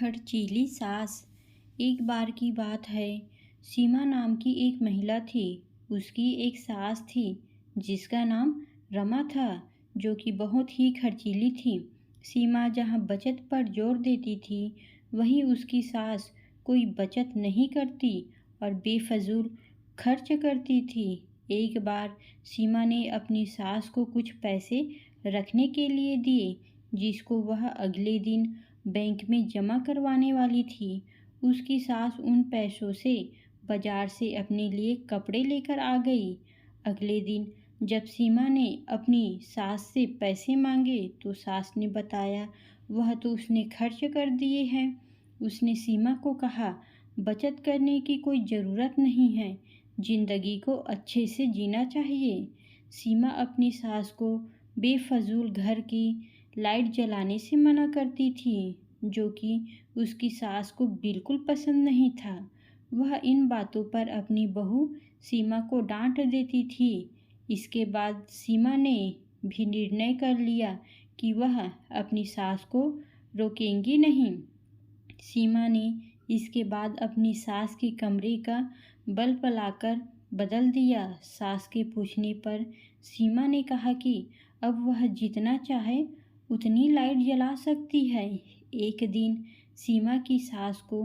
खर्चीली सास। एक बार की बात है, सीमा नाम की एक महिला थी। उसकी एक सास थी जिसका नाम रमा था, जो कि बहुत ही खर्चीली थी। सीमा जहाँ बचत पर जोर देती थी, वहीं उसकी सास कोई बचत नहीं करती और बेफजूल खर्च करती थी। एक बार सीमा ने अपनी सास को कुछ पैसे रखने के लिए दिए, जिसको वह अगले दिन बैंक में जमा करवाने वाली थी। उसकी सास उन पैसों से बाजार से अपने लिए कपड़े लेकर आ गई। अगले दिन जब सीमा ने अपनी सास से पैसे मांगे तो सास ने बताया वह तो उसने खर्च कर दिए हैं। उसने सीमा को कहा, बचत करने की कोई ज़रूरत नहीं है, जिंदगी को अच्छे से जीना चाहिए। सीमा अपनी सास को बेफजूल घर की लाइट जलाने से मना करती थी, जो कि उसकी सास को बिल्कुल पसंद नहीं था। वह इन बातों पर अपनी बहू सीमा को डांट देती थी। इसके बाद सीमा ने भी निर्णय कर लिया कि वह अपनी सास को रोकेंगी नहीं। सीमा ने इसके बाद अपनी सास के कमरे का बल्ब लाकर बदल दिया। सास के पूछने पर सीमा ने कहा कि अब वह जितना चाहे उतनी लाइट जला सकती है। एक दिन सीमा की सास को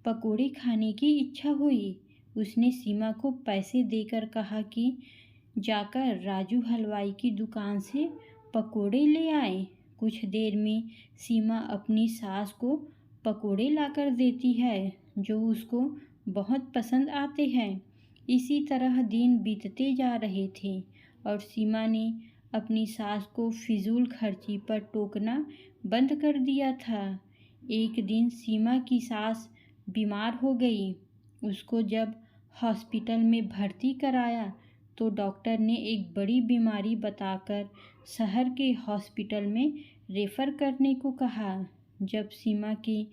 पकोड़े खाने की इच्छा हुई। उसने सीमा को पैसे देकर कहा कि जाकर राजू हलवाई की दुकान से पकोड़े ले आए। कुछ देर में सीमा अपनी सास को पकोड़े लाकर देती है, जो उसको बहुत पसंद आते हैं। इसी तरह दिन बीतते जा रहे थे और सीमा ने अपनी सास को फिजूल खर्ची पर टोकना बंद कर दिया था। एक दिन सीमा की सास बीमार हो गई। उसको जब हॉस्पिटल में भर्ती कराया तो डॉक्टर ने एक बड़ी बीमारी बताकर शहर के हॉस्पिटल में रेफ़र करने को कहा। जब सीमा के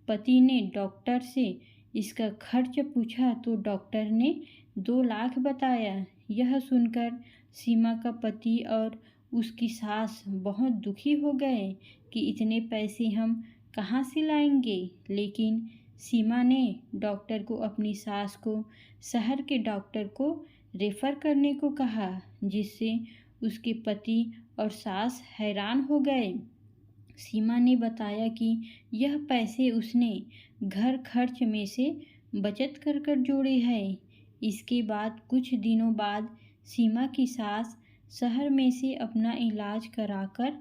पति ने डॉक्टर से इसका खर्च पूछा तो डॉक्टर ने 2 लाख बताया। यह सुनकर सीमा का पति और उसकी सास बहुत दुखी हो गए कि इतने पैसे हम कहाँ से लाएंगे। लेकिन सीमा ने डॉक्टर को अपनी सास को शहर के डॉक्टर को रेफ़र करने को कहा, जिससे उसके पति और सास हैरान हो गए। सीमा ने बताया कि यह पैसे उसने घर खर्च में से बचत कर कर जोड़े हैं। इसके बाद कुछ दिनों बाद सीमा की सास शहर में से अपना इलाज कराकर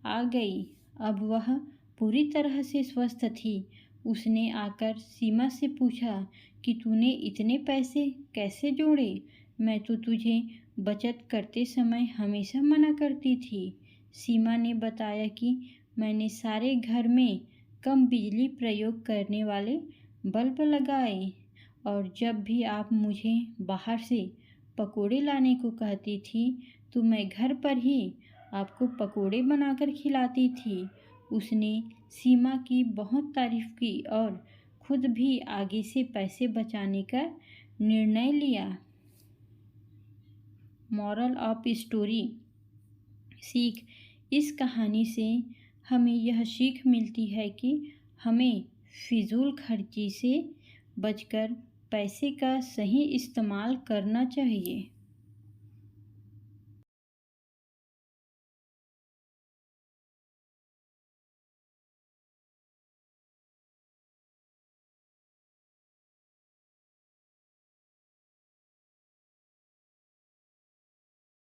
आ गई। अब वह पूरी तरह से स्वस्थ थी। उसने आकर सीमा से पूछा कि तूने इतने पैसे कैसे जोड़े? मैं तो तुझे बचत करते समय हमेशा मना करती थी। सीमा ने बताया कि मैंने सारे घर में कम बिजली प्रयोग करने वाले बल्ब लगाए और जब भी आप मुझे बाहर से पकोड़े लाने को कहती थी तो मैं घर पर ही आपको पकोड़े बनाकर खिलाती थी। उसने सीमा की बहुत तारीफ की और खुद भी आगे से पैसे बचाने का निर्णय लिया। Moral of story. सीख। इस कहानी से हमें यह सीख मिलती है कि हमें फिजूल खर्ची से बचकर पैसे का सही इस्तेमाल करना चाहिए।